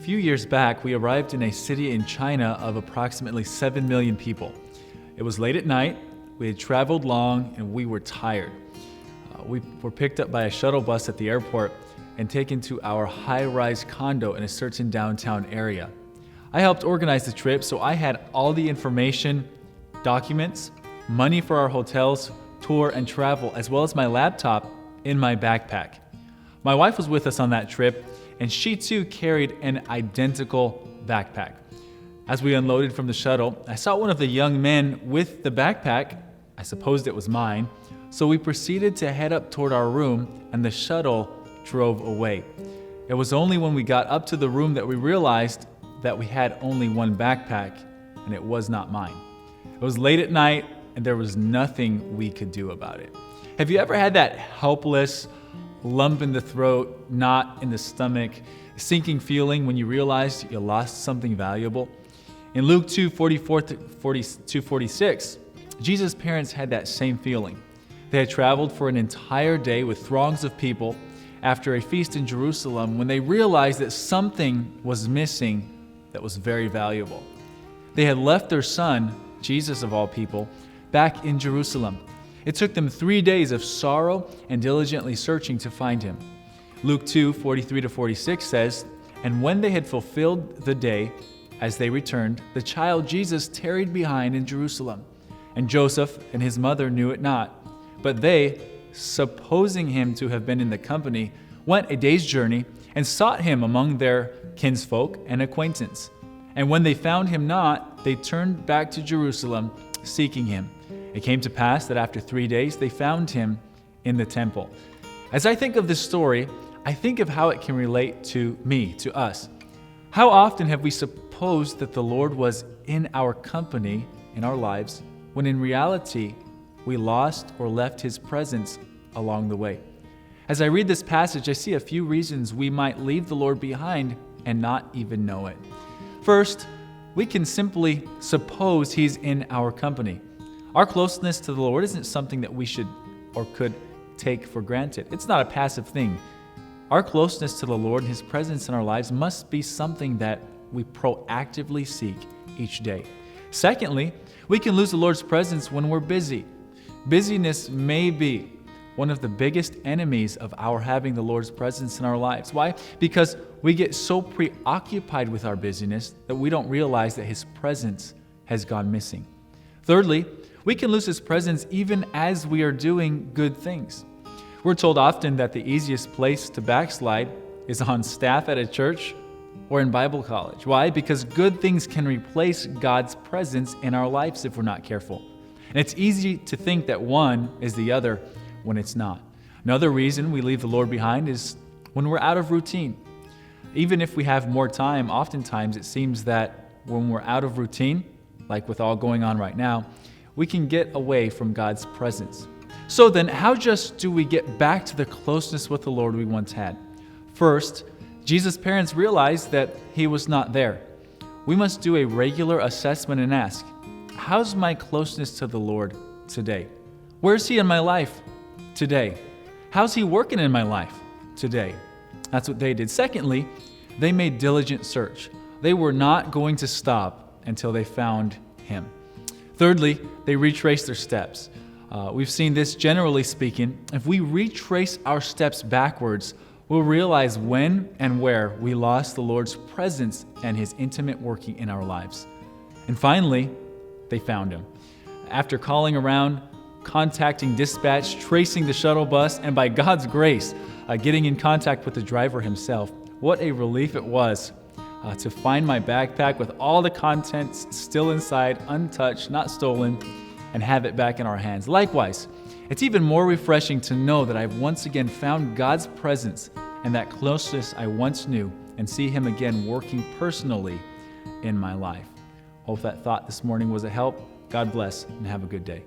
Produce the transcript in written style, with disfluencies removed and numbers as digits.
few years back, we arrived in a city in China of approximately 7 million people. It was late at night, we had traveled long, and we were tired. We were picked up by a shuttle bus at the airport and taken to our high-rise condo in a certain downtown area. I helped organize the trip, so I had all the information, documents, money for our hotels, tour, and travel, as well as my laptop in my backpack. My wife was with us on that trip, and she too carried an identical backpack. As we unloaded from the shuttle, I saw one of the young men with the backpack. I supposed it was mine, so we proceeded to head up toward our room, and the shuttle drove away. It was only when we got up to the room that we realized that we had only one backpack, and it was not mine. It was late at night, and there was nothing we could do about it. Have you ever had that helpless, lump in the throat, knot in the stomach, sinking feeling when you realized you lost something valuable? In Luke 2:44-46, Jesus' parents had that same feeling. They had traveled for an entire day with throngs of people after a feast in Jerusalem when they realized that something was missing that was very valuable. They had left their son, Jesus of all people, back in Jerusalem. It took them 3 days of sorrow and diligently searching to find him. Luke 2:43-46 says, "And when they had fulfilled the day, as they returned, the child Jesus tarried behind in Jerusalem. And Joseph and his mother knew it not. But they, supposing him to have been in the company, went a day's journey and sought him among their kinsfolk and acquaintance. And when they found him not, they turned back to Jerusalem, seeking him. It came to pass that after 3 days they found him in the temple." As I think of this story, I think of how it can relate to me, to us. How often have we supposed that the Lord was in our company, in our lives, when in reality, we lost or left his presence along the way? As I read this passage, I see a few reasons we might leave the Lord behind and not even know it. First, we can simply suppose he's in our company. Our closeness to the Lord isn't something that we should or could take for granted. It's not a passive thing. Our closeness to the Lord and his presence in our lives must be something that we proactively seek each day. Secondly, we can lose the Lord's presence when we're busy. Busyness may be one of the biggest enemies of our having the Lord's presence in our lives. Why? Because we get so preoccupied with our busyness that we don't realize that his presence has gone missing. Thirdly, we can lose his presence even as we are doing good things. We're told often that the easiest place to backslide is on staff at a church or in Bible college. Why? Because good things can replace God's presence in our lives if we're not careful. And it's easy to think that one is the other when it's not. Another reason we leave the Lord behind is when we're out of routine. Even if we have more time, oftentimes it seems that when we're out of routine, like with all going on right now, we can get away from God's presence. So then, how just do we get back to the closeness with the Lord we once had? First, Jesus' parents realized that he was not there. We must do a regular assessment and ask, how's my closeness to the Lord today? Where's he in my life today? How's he working in my life today? That's what they did. Secondly, they made diligent search. They were not going to stop until they found him. Thirdly, they retraced their steps. We've seen this generally speaking. If we retrace our steps backwards, we'll realize when and where we lost the Lord's presence and his intimate working in our lives. And finally, they found him. After calling around, contacting dispatch, tracing the shuttle bus, and by God's grace, getting in contact with the driver himself, what a relief it was to find my backpack with all the contents still inside, untouched, not stolen, and have it back in our hands. Likewise, it's even more refreshing to know that I've once again found God's presence and that closeness I once knew and see him again working personally in my life. Hope that thought this morning was a help. God bless and have a good day.